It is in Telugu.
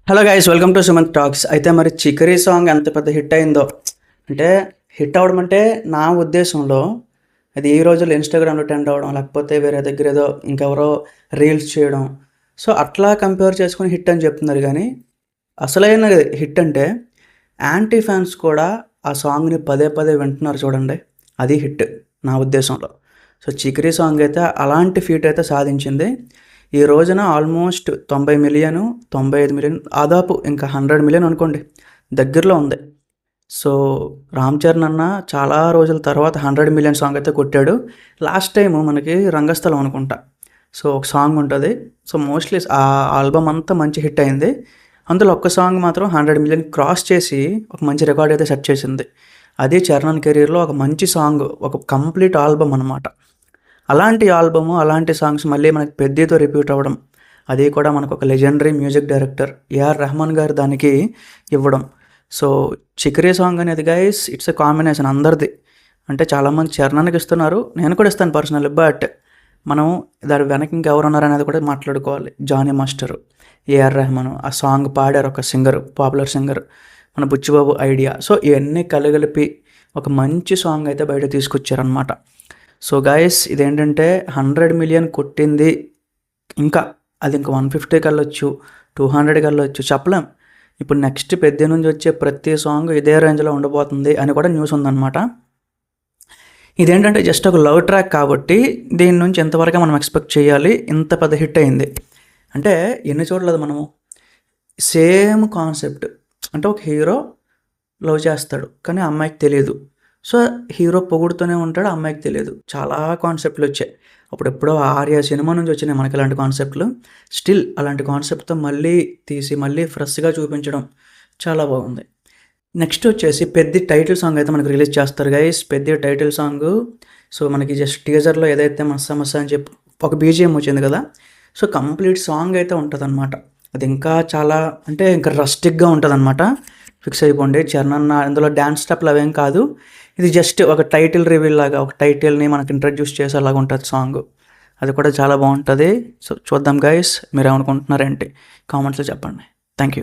Hello guys, welcome to Sumanth talks. అయితే మరి చికరీ సాంగ్ ఎంత పెద్ద హిట్ అయిందో, అంటే హిట్ అవ్వడం అంటే నా ఉద్దేశంలో అది ఈ రోజుల్లో ఇన్స్టాగ్రామ్లో ట్రెండ్ అవ్వడం, లేకపోతే వేరే దగ్గర ఏదో ఇంకెవరో రీల్స్ చేయడం, సో అట్లా కంపేర్ చేసుకుని హిట్ అని చెప్తున్నారు. కానీ అసలైన హిట్ అంటే యాంటీ ఫ్యాన్స్ కూడా ఆ సాంగ్ని పదే పదే వింటున్నారు చూడండి, అది హిట్ నా ఉద్దేశంలో. సో చికరీ సాంగ్ అయితే అలాంటి ఫీట్ అయితే సాధించింది. ఈ రోజున ఆల్మోస్ట్ 90 మిలియన్, 95 మిలియన్, దాదాపు ఇంకా 100 మిలియన్ అనుకోండి, దగ్గరలో ఉంది. సో రామ్ చరణ్ అన్న చాలా రోజుల తర్వాత 100 మిలియన్ సాంగ్ అయితే కొట్టాడు. లాస్ట్ టైం మనకి రంగస్థలం అనుకుంటా, సో ఒక సాంగ్ ఉంటుంది. సో మోస్ట్లీ ఆ ఆల్బమ్ అంతా మంచి హిట్ అయింది. అందులో ఒక్క సాంగ్ మాత్రం 100 మిలియన్ క్రాస్ చేసి ఒక మంచి రికార్డ్ అయితే సెట్ చేసింది. అది చరణ్ కెరీర్లో ఒక మంచి సాంగ్, ఒక కంప్లీట్ ఆల్బమ్ అనమాట. అలాంటి ఆల్బము, అలాంటి సాంగ్స్ మళ్ళీ మనకి పెద్దతో రిపీట్ అవ్వడం, అది కూడా మనకు ఒక legendary music director AR Rahman garu దానికి ఇవ్వడం. సో చికరీ సాంగ్ అనేది గైస్, ఇట్స్ ఎ కాంబినేషన్ అందరిది. అంటే చాలామంది చరణానికి ఇస్తున్నారు, నేను కూడా ఇస్తాను పర్సనల్. బట్ మనం దాని వెనక ఇంకెవరు ఉన్నారనేది కూడా మాట్లాడుకోవాలి. జానీ మాస్టర్, ఏఆర్ రెహమాన్, ఆ సాంగ్ పాడారు ఒక సింగర్, పాపులర్ సింగర్ మన బుచ్చిబాబు ఐడియా. సో ఇవన్నీ కలగలిపి ఒక మంచి సాంగ్ అయితే బయట తీసుకొచ్చారనమాట. సో గాయస్, ఇదేంటంటే 100 మిలియన్ కొట్టింది, ఇంకా అది ఇంకా 150కి వెళ్ళొచ్చు, 200కి వెళ్ళొచ్చు, చెప్పలేం. ఇప్పుడు నెక్స్ట్ పెద్ద నుంచి వచ్చే ప్రతి సాంగ్ ఇదే రేంజ్లో ఉండబోతుంది అని కూడా న్యూస్ ఉందన్నమాట. ఇదేంటంటే జస్ట్ ఒక లవ్ ట్రాక్ కాబట్టి దీని నుంచి ఎంతవరకు మనం ఎక్స్పెక్ట్ చేయాలి. ఇంత పెద్ద హిట్ అయింది అంటే ఎన్ని చూడలేదు మనము. సేమ్ కాన్సెప్ట్, అంటే ఒక హీరో లవ్ చేస్తాడు కానీ అమ్మాయికి తెలియదు. సో హీరో పొగుడుతూనే ఉంటాడు, అమ్మాయికి తెలియదు. చాలా కాన్సెప్ట్లు వచ్చాయి. అప్పుడెప్పుడో ఆర్య సినిమా నుంచి వచ్చినాయి మనకి ఇలాంటి కాన్సెప్ట్లు. స్టిల్ అలాంటి కాన్సెప్ట్తో మళ్ళీ తీసి మళ్ళీ ఫ్రెష్గా చూపించడం చాలా బాగుంది. నెక్స్ట్ వచ్చేసి పెద్ద టైటిల్ సాంగ్ అయితే మనకి రిలీజ్ చేస్తారు గైస్. పెద్ద టైటిల్ సాంగ్. సో మనకి జస్ట్ టీజర్లో ఏదైతే మస్సా మస్సా అని చెప్పి ఒక బీజిఎం వచ్చింది కదా, సో కంప్లీట్ సాంగ్ అయితే ఉంటుంది అనమాట. అది ఇంకా చాలా అంటే ఇంకా రస్టిక్గా ఉంటుంది అనమాట. ఫిక్స్ అయిపోండి. చరణ్ అన్న ఇందులో డ్యాన్స్ స్టెప్లు అవేం కాదు, ఇది జస్ట్ ఒక టైటిల్ రివీల్ లాగా, ఒక టైటిల్ని మనకు ఇంట్రడ్యూస్ చేసేలాగా ఉంటుంది సాంగ్. అది కూడా చాలా బాగుంటుంది. సో చూద్దాం గైస్, మీరు ఏమనుకుంటున్నారేంటి కామెంట్స్లో చెప్పండి. Thank you.